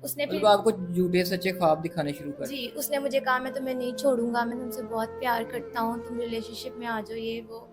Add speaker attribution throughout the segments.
Speaker 1: उसने
Speaker 2: मतलब
Speaker 1: फिर
Speaker 2: आपको झूठे सच्चे ख्वाब दिखाने शुरू कर
Speaker 1: जी,
Speaker 2: दिए।
Speaker 1: उसने मुझे कहा मैं तुम्हें नहीं छोड़ूँगा, मैं तुमसे बहुत प्यार करता हूँ, तुम रिलेशनशिप में आ जाओ ये वो।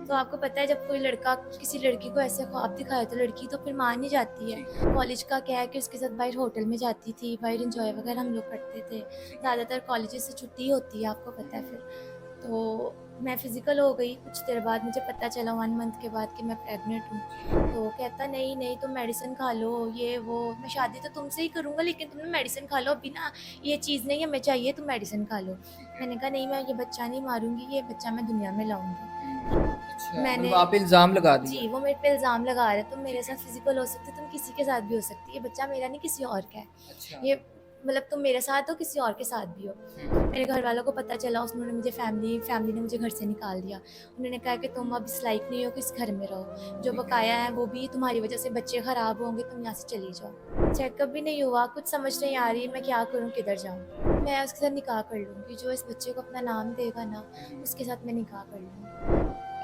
Speaker 1: तो आपको पता है जब कोई लड़का किसी लड़की को ऐसे ख्वाब दिखाए तो लड़की तो फिर मान ही जाती है।
Speaker 2: ठीक है।
Speaker 1: कॉलेज का क्या है कि उसके साथ बाहर होटल में जाती थी, बाहर एन्जॉय वगैरह हम लोग करते थे।
Speaker 2: ठीक है।
Speaker 1: ज़्यादातर कॉलेजेस से छुट्टी होती है, आपको पता है फिर। तो मैं फिज़िकल हो गई, कुछ देर बाद मुझे पता चला 1 मंथ के बाद कि मैं प्रेग्नेंट हूँ।
Speaker 2: ठीक है।
Speaker 1: तो कहता नहीं, नहीं तुम मेडिसिन खा लो, ये वो, मैं शादी तो तुमसे ही करूँगा लेकिन तुम ना मेडिसिन खा लो, अभी ना ये चीज़ नहीं हमें चाहिए, तुम मेडिसिन खा लो।
Speaker 2: ठीक है।
Speaker 1: मैंने कहा नहीं मैं ये बच्चा नहीं मारूँगी, ये बच्चा मैं दुनिया में लाऊँगी।
Speaker 2: अच्छा, मतलब
Speaker 1: मैंने
Speaker 2: आप पे इल्ज़ाम लगा दिया।
Speaker 1: जी, वो मेरे पे इल्ज़ाम लगा रहा है, तुम मेरे
Speaker 2: ठीक
Speaker 1: साथ
Speaker 2: है।
Speaker 1: फिज़िकल हो सकती, तुम किसी के साथ भी हो सकती, ये बच्चा मेरा नहीं किसी और का है।
Speaker 2: अच्छा।
Speaker 1: ये मतलब तुम मेरे साथ हो, किसी और के साथ भी हो।
Speaker 2: हुँ।
Speaker 1: मेरे घर वालों को पता चला, उन्होंने मुझे फैमिली ने मुझे घर से निकाल दिया। उन्होंने कहा कि तुम अब इस लायक नहीं हो कि इस घर में रहो। जो
Speaker 2: ठीक है।
Speaker 1: बकाया है वो भी तुम्हारी वज़ह से बच्चे ख़राब होंगे, तुम यहाँ से चली जाओ। चेकअप भी नहीं हुआ, कुछ समझ नहीं आ रही मैं क्या करूँ, किधर जाऊँ? मैं उसके साथ निकाह कर लूँगी, जो इस बच्चे को अपना नाम देगा ना,
Speaker 2: हुँ, हुँ।
Speaker 1: उसके साथ मैं निकाह कर लूँगी।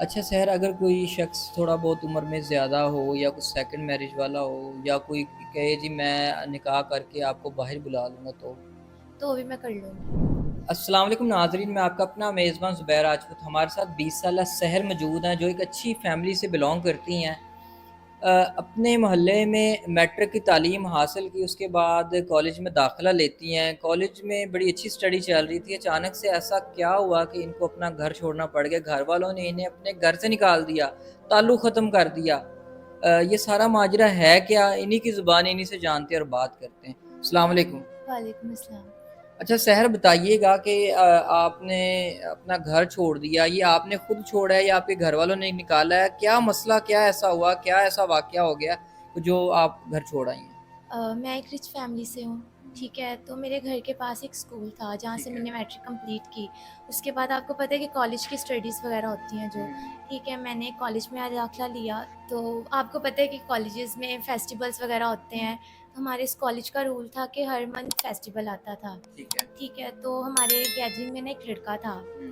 Speaker 2: अच्छा सहर, अगर कोई शख़्स थोड़ा बहुत उम्र में ज़्यादा हो या कुछ सेकंड मैरिज वाला हो या कोई कहे जी मैं निकाह करके आपको बाहर बुला लूँगा तो?
Speaker 1: तो भी मैं कर लूँगी।
Speaker 2: अस्सलाम वालेकुम नाज़रीन, मैं आपका अपना मेज़बान ज़ुबैर राजपूत। हमारे साथ 20 साला सहर मौजूद हैं जो एक अच्छी फ़ैमिली से बिलॉन्ग करती हैं। अपने मोहल्ले में मैट्रिक की तालीम हासिल की, उसके बाद कॉलेज में दाखिला लेती हैं। कॉलेज में बड़ी अच्छी स्टडी चल रही थी, अचानक से ऐसा क्या हुआ कि इनको अपना घर छोड़ना पड़ गया। घर वालों ने इन्हें अपने घर से निकाल दिया, ताल्लुक़ ख़त्म कर दिया। ये सारा माजरा है क्या? इन्हीं की ज़ुबान इन्हीं से जानते हैं और बात करते हैं। अस्सलाम वालेकुम।
Speaker 1: वालेकुम अस्सलाम।
Speaker 2: अच्छा सहर, बताइएगा कि आपने अपना घर छोड़ दिया, ये आपने खुद छोड़ा है या आपके घर वालों ने निकाला है? क्या मसला, क्या ऐसा हुआ, क्या ऐसा वाक़या हो गया जो आप घर छोड़ आई हैं?
Speaker 1: मैं एक रिच फैमिली से हूँ, ठीक है? तो मेरे घर के पास एक स्कूल था जहाँ से
Speaker 2: ठीक है।
Speaker 1: मैंने मैट्रिक कंप्लीट की। उसके बाद आपको पता है कि कॉलेज की स्टडीज़ वग़ैरह होती हैं जो,
Speaker 2: हुँ,
Speaker 1: ठीक है? मैंने कॉलेज में दाखिला लिया, तो आपको पता है कि कॉलेजेस में फेस्टिवल्स वग़ैरह होते हैं। तो हमारे इस कॉलेज का रूल था कि हर मंथ फेस्टिवल आता था,
Speaker 2: ठीक है।
Speaker 1: ठीक है? तो हमारे गैदरिंग में ना एक लड़का था,
Speaker 2: हुँ,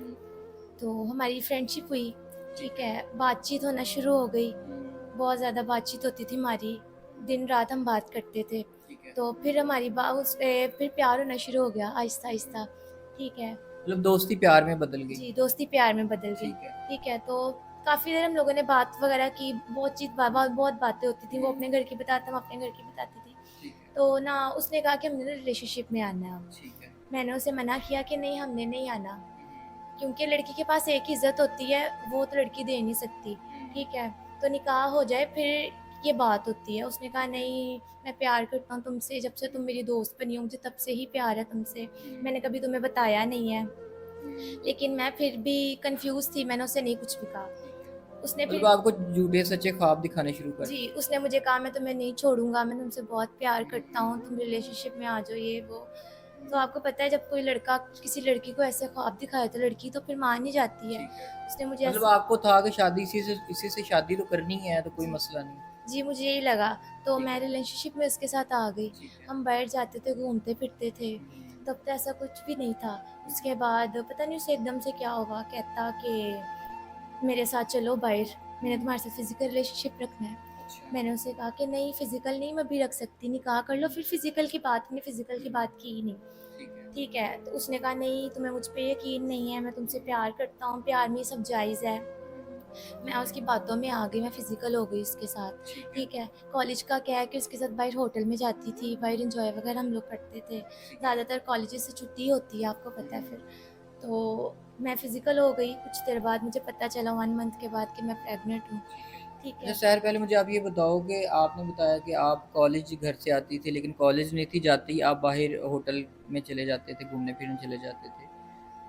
Speaker 1: तो हमारी फ्रेंडशिप हुई,
Speaker 2: ठीक
Speaker 1: ठीक
Speaker 2: है।
Speaker 1: है? बातचीत होना शुरू हो गई।
Speaker 2: हुँ,
Speaker 1: बहुत ज़्यादा बातचीत होती थी हमारी, दिन-रात हम बात करते थे।
Speaker 2: ठीक है।
Speaker 1: तो फिर हमारी फिर प्यार होना शुरू हो गया आहिस्ता-आहिस्ता, ठीक है।
Speaker 2: मतलब दोस्ती प्यार में बदल गई।
Speaker 1: जी, दोस्ती प्यार में बदल गई,
Speaker 2: ठीक है।
Speaker 1: ठीक है। तो काफ़ी देर हम लोगों ने बात वगैरह की, बहुत चीज़ बा बा बहुत बातें होती थी, वो
Speaker 2: हुँ,
Speaker 1: अपने घर की बताता, मैं अपने घर की बताती थी।
Speaker 2: ठीक है।
Speaker 1: तो ना उसने कहा कि हमने ना रिलेशनशिप में आना है अब।
Speaker 2: ठीक है।
Speaker 1: मैंने उसे मना किया कि नहीं हमने नहीं आना।
Speaker 2: हुँ,
Speaker 1: क्योंकि लड़की के पास एक ही इज़्ज़त होती है, वो तो लड़की दे नहीं सकती,
Speaker 2: हुँ,
Speaker 1: ठीक है? तो निकाह हो जाए फिर ये बात होती है। उसने कहा
Speaker 2: ठीक है।
Speaker 1: नहीं मैं प्यार करता हूँ तुमसे, जब से तुम मेरी दोस्त बनी हो मुझे तब से ही प्यार है तुमसे,
Speaker 2: हुँ,
Speaker 1: मैंने कभी तुम्हें बताया नहीं है।
Speaker 2: हुँ,
Speaker 1: लेकिन मैं फिर भी कन्फ्यूज़ थी, मैंने उसे नहीं कुछ भी कहा।
Speaker 2: ठीक है।
Speaker 1: उसने
Speaker 2: मतलब
Speaker 1: फिर
Speaker 2: आपको झूठे सच्चे ख्वाब दिखाने शुरू कर
Speaker 1: जी,
Speaker 2: दिए।
Speaker 1: उसने मुझे कहा मैं तुम्हें नहीं छोड़ूँगा, मैं तुमसे बहुत प्यार करता हूँ,
Speaker 2: हुँ,
Speaker 1: तुम रिलेशनशिप में आ जाओ ये वो। तो
Speaker 2: हुँ,
Speaker 1: आपको पता है जब कोई लड़का किसी लड़की को ऐसे ख्वाब दिखाए तो लड़की तो फिर मान ही जाती है।
Speaker 2: ठीक है।
Speaker 1: उसने मुझे
Speaker 2: मतलब
Speaker 1: ऐसे
Speaker 2: आपको था कि शादी इसी से शादी तो करनी है, तो कोई
Speaker 1: जी।
Speaker 2: मसला नहीं।
Speaker 1: जी, मुझे यही लगा, तो
Speaker 2: ठीक
Speaker 1: मैं
Speaker 2: है।
Speaker 1: रिलेशनशिप में उसके साथ आ गई।
Speaker 2: ठीक है।
Speaker 1: हम बाहर जाते थे, घूमते-फिरते थे,
Speaker 2: हुँ,
Speaker 1: तब तो ऐसा कुछ भी नहीं था।
Speaker 2: हुँ,
Speaker 1: उसके बाद पता नहीं उसे एकदम से क्या हुआ, कहता कि मेरे साथ चलो बाहर, मैंने
Speaker 2: हुँ,
Speaker 1: तुम्हारे साथ फ़िज़िकल रिलेशनशिप रखना है।
Speaker 2: अच्छा।
Speaker 1: मैंने उसे कहा कि नहीं फ़िज़िकल नहीं मैं अभी रख सकती, निकाह कर लो
Speaker 2: हुँ,
Speaker 1: फिर फ़िज़िकल की बात, मैंने फ़िज़िकल की
Speaker 2: हुँ,
Speaker 1: बात की ही नहीं।
Speaker 2: ठीक है।
Speaker 1: ठीक है, तो उसने कहा नहीं तुम्हें मुझ पे यकीन नहीं है, मैं तुमसे प्यार करता हूँ, प्यार में ये सब जायज़ है।
Speaker 2: हुँ,
Speaker 1: मैं उसकी बातों में आ गई, मैं फ़िज़िकल हो गई उसके साथ,
Speaker 2: ठीक है।
Speaker 1: ठीक है। कॉलेज का क्या है कि उसके साथ बाहर होटल में जाती थी, बाहर एन्जॉय वगैरह हम लोग करते थे।
Speaker 2: ठीक है।
Speaker 1: ज़्यादातर कॉलेजेस से छुट्टी होती है, आपको पता है
Speaker 2: हुँ,
Speaker 1: फिर। तो मैं फ़िज़िकल हो गई, कुछ देर बाद मुझे पता चला 1 मंथ के बाद कि मैं प्रेग्नेंट हूँ,
Speaker 2: ठीक है।
Speaker 1: ठीक
Speaker 2: अच्छा
Speaker 1: है।
Speaker 2: सहर, पहले मुझे आप ये बताओ कि आपने बताया कि आप कॉलेज घर से आती थी, लेकिन कॉलेज नहीं थी जाती, आप बाहर होटल में चले जाते थे, घूमने-फिरने चले जाते थे।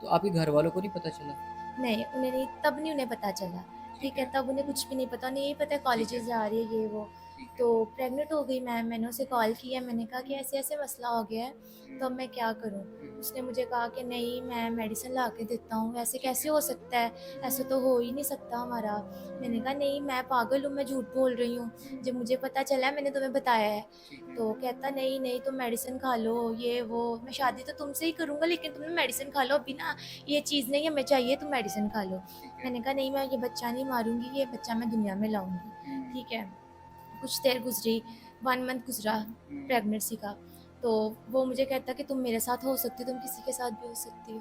Speaker 2: तो आपके घर वालों को नहीं पता चला?
Speaker 1: नहीं, उन्हें नहीं तब नहीं उन्हें पता चला,
Speaker 2: ठीक
Speaker 1: ठीक है?
Speaker 2: है।
Speaker 1: तब उन्हें कुछ भी नहीं पता, उन्हें यही पता है
Speaker 2: ठीक है।
Speaker 1: कॉलेजेस जा रही है ये वो।
Speaker 2: ठीक है।
Speaker 1: तो प्रेग्नेंट हो गई मैं, मैंने उसे कॉल किया, मैंने कहा कि ऐसे-ऐसे मसला हो गया है, तो अब
Speaker 2: हुँ,
Speaker 1: मैं क्या करूँ?
Speaker 2: हुँ,
Speaker 1: उसने मुझे कहा कि नहीं मैं मेडिसिन ला के देता हूँ, ऐसे
Speaker 2: ठीक
Speaker 1: कैसे
Speaker 2: है।
Speaker 1: हो सकता है? ऐसा तो हो ही नहीं सकता हमारा। मैंने कहा नहीं मैं पागल हूँ, मैं झूठ बोल रही हूँ,
Speaker 2: हुँ,
Speaker 1: जब मुझे पता चला है मैंने तुम्हें बताया है।
Speaker 2: ठीक है।
Speaker 1: तो कहता नहीं, नहीं तुम मेडिसिन खा लो, ये वो, मैं शादी तो तुमसे ही करूँगा लेकिन तुम ना मेडिसिन खा लो, अभी ना ये चीज़ नहीं हमें चाहिए, तुम मेडिसिन खा लो।
Speaker 2: ठीक है।
Speaker 1: मैंने कहा नहीं मैं ये बच्चा नहीं मारूँगी, ये बच्चा मैं दुनिया में लाऊँगी,
Speaker 2: हुँ,
Speaker 1: ठीक है। कुछ देर गुज़री, 1 मंथ गुज़रा
Speaker 2: हुँ,
Speaker 1: प्रेगनेंसी का, तो वो मुझे कहता कि तुम मेरे साथ हो सकती हो, तुम किसी के साथ भी हो सकती हो।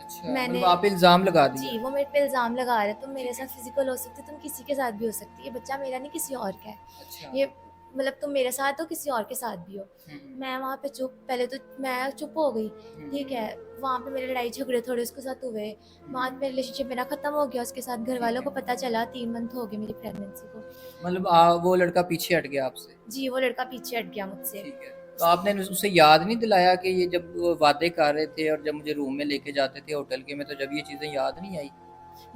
Speaker 2: अच्छा,
Speaker 1: मैंने
Speaker 2: मतलब आप इल्ज़ाम लगा दिया।
Speaker 1: जी, वो मेरे पे इल्ज़ाम लगा रहा है, तुम मेरे
Speaker 2: ठीक
Speaker 1: साथ
Speaker 2: है।
Speaker 1: फिज़िकल हो सकती हो, तुम किसी के साथ भी हो सकती है, ये बच्चा मेरा नहीं किसी और का है।
Speaker 2: अच्छा।
Speaker 1: ये मतलब तुम मेरे साथ हो, किसी और के साथ भी हो।
Speaker 2: हुँ, हुँ।
Speaker 1: मैं वहाँ पे चुप, पहले तो मैं चुप हो गई,
Speaker 2: हुँ,
Speaker 1: ठीक है। वहाँ पे मेरे लड़ाई झगड़े थोड़े उसके साथ हुए, वहाँ पे रिलेशनशिप मेरा ख़त्म हो गया उसके साथ।
Speaker 2: ठीक
Speaker 1: घरवालों
Speaker 2: है।
Speaker 1: को पता चला, 3 मंथ हो गए मेरी प्रेगनेंसी को।
Speaker 2: मतलब वो लड़का पीछे हट गया आपसे।
Speaker 1: जी, वो लड़का पीछे हट गया मुझसे।
Speaker 2: ठीक है। तो आपने उसे याद नहीं दिलाया कि ये जब वो वादे कर रहे थे और जब मुझे रूम में लेके जाते थे होटल के में, तो जब ये चीज़ें याद नहीं आई?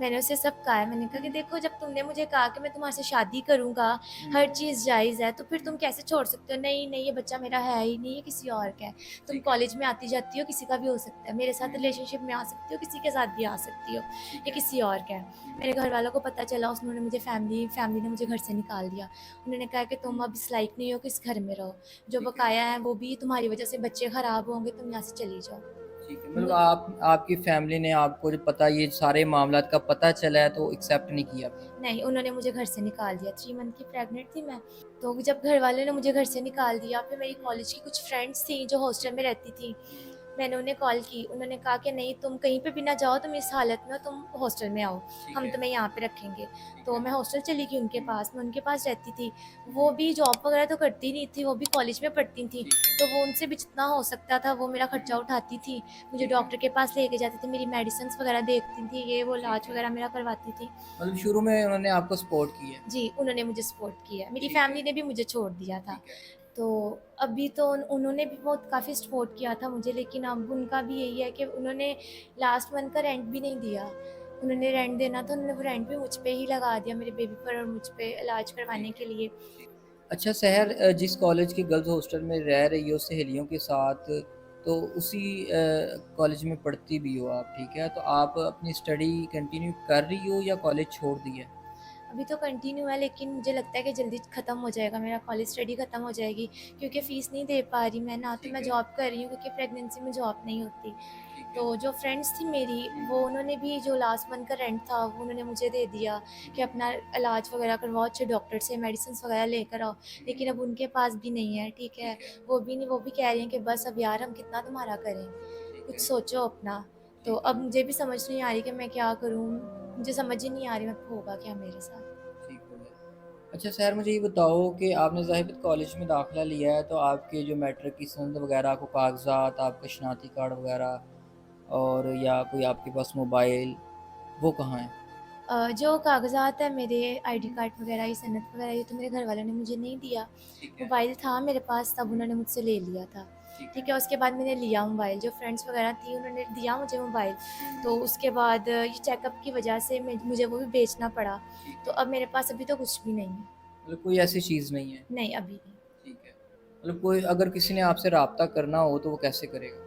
Speaker 1: मैंने उसे सब कहा है, मैंने कहा कि देखो, जब तुमने मुझे कहा कि मैं तुम्हारे से शादी करूँगा,
Speaker 2: हुँ,
Speaker 1: हर चीज़ जायज़ है, तो फिर तुम
Speaker 2: हुँ।
Speaker 1: कैसे छोड़ सकते हो? नहीं, नहीं, ये बच्चा मेरा है ही नहीं, ये किसी और का है। तुम
Speaker 2: ठीक है।
Speaker 1: कॉलेज में आती-जाती हो, किसी का भी हो सकता है। मेरे साथ
Speaker 2: हुँ,
Speaker 1: रिलेशनशिप में आ सकती हो, किसी के साथ भी आ सकती हो,
Speaker 2: ठीक
Speaker 1: ये
Speaker 2: है।
Speaker 1: किसी और का है।
Speaker 2: हुँ,
Speaker 1: मेरे घरवालों को पता चला, उन्होंने मुझे फैमिली ने मुझे घर से निकाल दिया। उन्होंने कहा कि तुम अब इस लायक नहीं हो कि इस घर में रहो। जो
Speaker 2: ठीक है।
Speaker 1: बकाया है, वो भी तुम्हारी वज़ह से बच्चे ख़राब होंगे, तुम यहाँ से चली जाओ।
Speaker 2: ठीक है। मतलब
Speaker 1: मु
Speaker 2: आपकी फैमिली ने आपको जब पता ये सारे मामलात का पता चला है तो एक्सेप्ट नहीं किया फिर?
Speaker 1: नहीं, उन्होंने मुझे घर से निकाल दिया, 3 मंथ की प्रेग्नेंट थी मैं। तो जब घरवालों ने मुझे घर से निकाल दिया, फिर मेरी
Speaker 2: हुँ,
Speaker 1: कॉलेज की कुछ फ्रेंड्स थी जो हॉस्टल में रहती थी।
Speaker 2: हुँ,
Speaker 1: मैंने उन्हें कॉल की, उन्होंने कहा कि नहीं, तुम कहीं पे भी ना जाओ, तुम इस हालत में हो, तुम हॉस्टल में आओ,
Speaker 2: ठीक
Speaker 1: हम
Speaker 2: है,
Speaker 1: तुम्हें यहाँ पे रखेंगे।
Speaker 2: ठीक
Speaker 1: तो
Speaker 2: है।
Speaker 1: मैं हॉस्टल चली गई उनके
Speaker 2: हुँ,
Speaker 1: पास, मैं उनके पास रहती थी। वो
Speaker 2: हुँ,
Speaker 1: भी जॉब वगैरह तो करती नहीं थी, वो भी कॉलेज में पढ़ती थी,
Speaker 2: ठीक है।
Speaker 1: तो वो उनसे भी जितना हो सकता था वो मेरा खर्चा
Speaker 2: हुँ,
Speaker 1: उठाती थी, मुझे
Speaker 2: ठीक है,
Speaker 1: डॉक्टर के पास लेके जाती थी, मेरी मेडिसिन्स वगैरह देखती थी, ये वो
Speaker 2: ठीक
Speaker 1: इलाज
Speaker 2: है।
Speaker 1: वगैरह मेरा करवाती थी।
Speaker 2: मतलब शुरू में उन्होंने आपको सपोर्ट किया है।
Speaker 1: जी, उन्होंने मुझे सपोर्ट किया। मेरी
Speaker 2: ठीक है,
Speaker 1: फैमिली ने भी मुझे छोड़ दिया था।
Speaker 2: ठीक है।
Speaker 1: तो अभी तो उन्होंने भी बहुत काफ़ी सपोर्ट किया था मुझे, लेकिन अब उनका भी यही है कि उन्होंने लास्ट मंथ का रेंट भी नहीं दिया। उन्होंने रेंट देना था, उन्होंने वो रेंट भी मुझ पे ही लगा दिया, मेरे बेबी पर और मुझ पे इलाज करवाने
Speaker 2: ठीक
Speaker 1: के
Speaker 2: है,
Speaker 1: लिए।
Speaker 2: ठीक। अच्छा शहर जिस कॉलेज के गर्ल्स हॉस्टल में रह रही हो सहेलियों के साथ, तो उसी कॉलेज में पढ़ती भी हो आप, ठीक है? तो आप अपनी स्टडी कंटिन्यू कर रही हो या कॉलेज छोड़ दिया है?
Speaker 1: अभी तो कंटिन्यू है, लेकिन मुझे लगता है कि जल्दी ख़त्म हो जाएगा, मेरा कॉलेज स्टडी ख़त्म हो जाएगी, क्योंकि फ़ीस नहीं दे पा रही मैं ना, तो
Speaker 2: ठीक
Speaker 1: मैं
Speaker 2: है,
Speaker 1: जॉब कर रही हूँ क्योंकि प्रेगनेंसी में जॉब नहीं होती।
Speaker 2: ठीक
Speaker 1: तो
Speaker 2: है।
Speaker 1: जो फ्रेंड्स थी मेरी,
Speaker 2: हुँ,
Speaker 1: वो उन्होंने भी जो लास्ट मंथ का रेंट था वो उन्होंने मुझे दे दिया कि
Speaker 2: हुँ,
Speaker 1: अपना इलाज वगैरह करवाओ अच्छे डॉक्टर से, मेडिसिन वगैरह लेकर आओ।
Speaker 2: हुँ,
Speaker 1: लेकिन अब उनके पास भी नहीं है, ठीक है।
Speaker 2: ठीक है,
Speaker 1: वो भी कह रही हैं कि बस अब यार, हम कितना तुम्हारा करें,
Speaker 2: ठीक
Speaker 1: कुछ
Speaker 2: है,
Speaker 1: सोचो अपना। तो
Speaker 2: ठीक है,
Speaker 1: अब मुझे भी समझ नहीं आ रही कि मैं क्या करूँ, मुझे समझ ही नहीं आ रही मैं होगा क्या मेरे साथ।
Speaker 2: ठीक हो गया। अच्छा सर मुझे ये बताओ कि आपने ज़ाहिर कॉलेज में दाखिला लिया है, तो आपके जो मैट्रिक की सनद वगैरह को कागज़ात, आपका शनाख्ती कार्ड वगैरह और या कोई आपके पास मोबाइल, वो कहाँ है?
Speaker 1: जो कागज़ात हैं मेरे, आईडी
Speaker 2: हुँ,
Speaker 1: कार्ड वगैरह, ये सनद वगैरह, ये तो मेरे घर वालों ने मुझे नहीं दिया।
Speaker 2: ठीक है।
Speaker 1: मोबाइल था मेरे पास, तब
Speaker 2: हुँ,
Speaker 1: उन्होंने मुझसे ले लिया था।
Speaker 2: ठीक है।
Speaker 1: ठीक है, उसके बाद मैंने लिया मोबाइल, जो फ्रेंड्स वगैरह थी उन्होंने दिया मुझे मोबाइल। तो
Speaker 2: हुँ,
Speaker 1: उसके बाद ये चेकअप की वजह से मुझे वो भी बेचना पड़ा।
Speaker 2: ठीक
Speaker 1: तो
Speaker 2: है।
Speaker 1: अब मेरे पास अभी तो कुछ भी नहीं है।
Speaker 2: मतलब कोई ऐसी चीज़ नहीं है।
Speaker 1: नहीं, अभी नहीं।
Speaker 2: ठीक है। मतलब कोई अगर किसी ने आपसे राब्ता करना हो तो वो कैसे करेगा?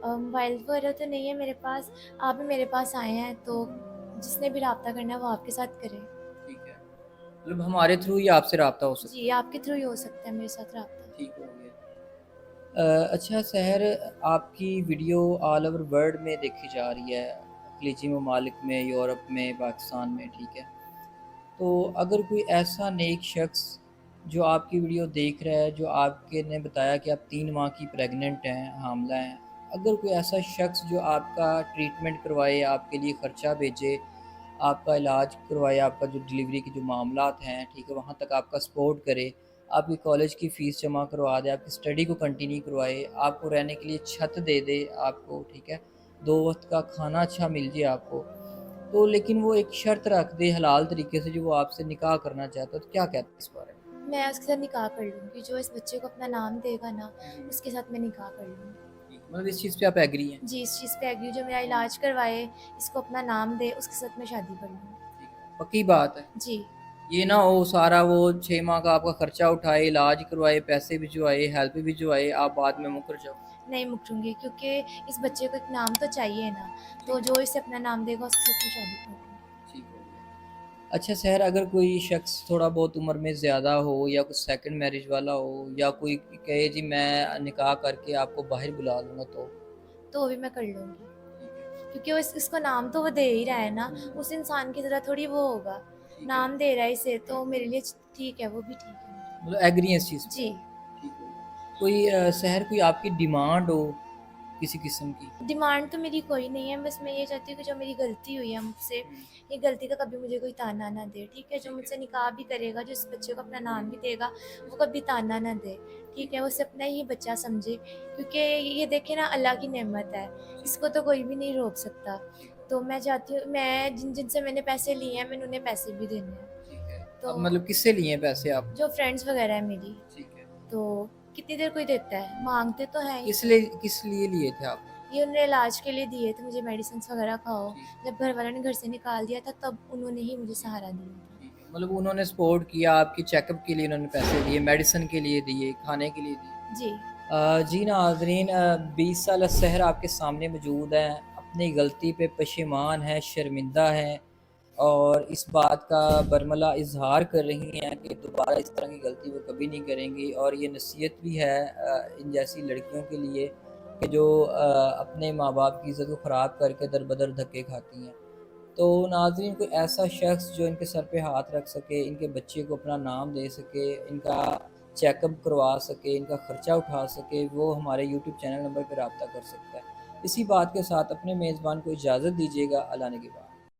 Speaker 1: मोबाइल वगैरह तो नहीं है मेरे पास। आप भी मेरे पास आए हैं, तो
Speaker 2: हुँ,
Speaker 1: जिसने भी रब्ता करना है वो आपके साथ करे।
Speaker 2: ठीक है। मतलब हमारे थ्रू ही आपसे राब्ता हो सकता
Speaker 1: जी,
Speaker 2: है।
Speaker 1: आपके थ्रू ही हो सकता है मेरे साथ रब्ता।
Speaker 2: ठीक हो गया। अच्छा सहर आपकी वीडियो ऑल ओवर वर्ल्ड में देखी जा रही है, खलीजी ममालिक में, यूरोप में, पाकिस्तान में, ठीक है? तो अगर कोई ऐसा नेक शख्स जो आपकी वीडियो देख रहा है, जो आपके ने बताया कि आप 3 माह की प्रेग्नेंट हैं, हामिला हैं, अगर कोई ऐसा शख्स जो आपका ट्रीटमेंट करवाए, आपके लिए ख़र्चा भेजे, आपका इलाज करवाए, आपका जो डिलीवरी के जो मामलात हैं, ठीक है, वहाँ तक आपका सपोर्ट करे, आपकी कॉलेज की फ़ीस जमा करवा दे, आपकी स्टडी को कंटिन्यू करवाए, आपको रहने के लिए छत दे दे आपको, ठीक है, 2 वक़्त का खाना अच्छा मिल जाए आपको। तो लेकिन वो एक शर्त रख दे हलाल तरीके से, जो वो आपसे निकाह करना चाहता है, तो क्या कहते हैं इस बारे में?
Speaker 1: मैं उसके साथ निकाह कर लूँगी, जो इस बच्चे को अपना नाम देगा ना,
Speaker 2: हुँ, हुँ।
Speaker 1: उसके साथ मैं निकाह कर लूँगी।
Speaker 2: ठीक, मतलब इस चीज़ पे आप एग्री हैं?
Speaker 1: जी, इस चीज़ पे एग्री हूँ, जो मेरा इलाज करवाए, इसको अपना नाम दे, उसके साथ मैं शादी कर लूँगी।
Speaker 2: ठीक है, पक्की बात है।
Speaker 1: जी,
Speaker 2: ये ना हो सारा वो 6 माह का आपका खर्चा उठाए, इलाज करवाए, पैसे भिजवाए, हेल्प भिजवाए, आप बाद में मुकर जाओ।
Speaker 1: नहीं मुकरूँगी, क्योंकि इस बच्चे को एक नाम तो चाहिए ना, तो
Speaker 2: ठीक है,
Speaker 1: जो इसे अपना नाम देगा उसके साथ मैं शादी कर लूँगी।
Speaker 2: ठीक हो गया। अच्छा सहर अगर कोई शख्स थोड़ा बहुत उम्र में ज़्यादा हो या कुछ सेकंड मैरिज वाला हो या कोई कहे जी मैं निकाह करके आपको बाहर बुला लूँगा तो?
Speaker 1: तो वो भी मैं कर लूँगी,
Speaker 2: ठीक है।
Speaker 1: क्योंकि वो इसको नाम तो वो दे ही रहा है ना,
Speaker 2: हुँ,
Speaker 1: उस इंसान की तरह थोड़ी वो होगा।
Speaker 2: ठीक है।
Speaker 1: नाम दे रहा है इसे, तो मेरे लिए ठीक है, वो भी ठीक है मेरे
Speaker 2: मतलब एग्री हैं इस चीज़
Speaker 1: लिए।
Speaker 2: पे
Speaker 1: जी।
Speaker 2: आप? ठीक हो गया। कोई सहर कोई आपकी डिमांड हो किसी किस्म की?
Speaker 1: डिमांड तो मेरी कोई नहीं है, बस मैं ये चाहती हूँ कि जो मेरी गलती हुई है मुझसे, ये गलती का कभी मुझे कोई ताना ना दे, ठीक है? जो
Speaker 2: ठीक
Speaker 1: मुझसे
Speaker 2: है।
Speaker 1: निकाह भी करेगा, जो इस बच्चे को अपना नाम भी देगा, वो कभी ताना ना दे, ठीक है? वो उसे अपना ही बच्चा समझे, क्योंकि ये देखे ना, अल्लाह की नेमत है, इसको तो कोई भी नहीं रोक सकता। तो मैं चाहती हूँ, मैं जिनसे मैंने पैसे लिए हैं, मैंने उन्हें पैसे भी देने हैं।
Speaker 2: ठीक है।
Speaker 1: तो
Speaker 2: अब मतलब किससे लिए हैं पैसे आपने?
Speaker 1: जो फ्रेंड्स वगैरह है मेरी,
Speaker 2: ठीक है।
Speaker 1: तो कितनी देर कोई देता है, माँगते तो हैं ही।
Speaker 2: किस लिए लिए थे आपने?
Speaker 1: ये उन्होंने इलाज के लिए दिए थे मुझे, मेडिसिन्स वगैरह खाओ।
Speaker 2: ठीक
Speaker 1: जब घर वालों ने घर से निकाल दिया था, तब उन्होंने ही मुझे सहारा दिया था।
Speaker 2: ठीक है। मतलब उन्होंने सपोर्ट किया, आपके चेकअप के लिए उन्होंने पैसे दिए, मेडिसिन के लिए दिए, खाने के लिए दिए।
Speaker 1: जी।
Speaker 2: जी नाज़रीन, 20 साल शहर आपके सामने मौजूद हैं, अपनी गलती पे पशेमान है, शर्मिंदा है और इस बात का बरमला इज़हार कर रही हैं कि दोबारा इस तरह की गलती वो कभी नहीं करेंगी। और ये नसीहत भी है इन जैसी लड़कियों के लिए कि जो अपने माँ बाप की इज़्ज़त को ख़राब करके दर बदर धक्के खाती हैं। तो नाज़रीन, कोई ऐसा शख्स जो इनके सर पे हाथ रख सके, इनके बच्चे को अपना नाम दे सके, इनका चेकअप करवा सके, इनका ख़र्चा उठा सके, वो हमारे यूट्यूब चैनल नंबर पे रब्ता कर सकता है। इसी बात के साथ अपने मेज़बान को इजाज़त दीजिएगा। अल्लाह ने के बाद।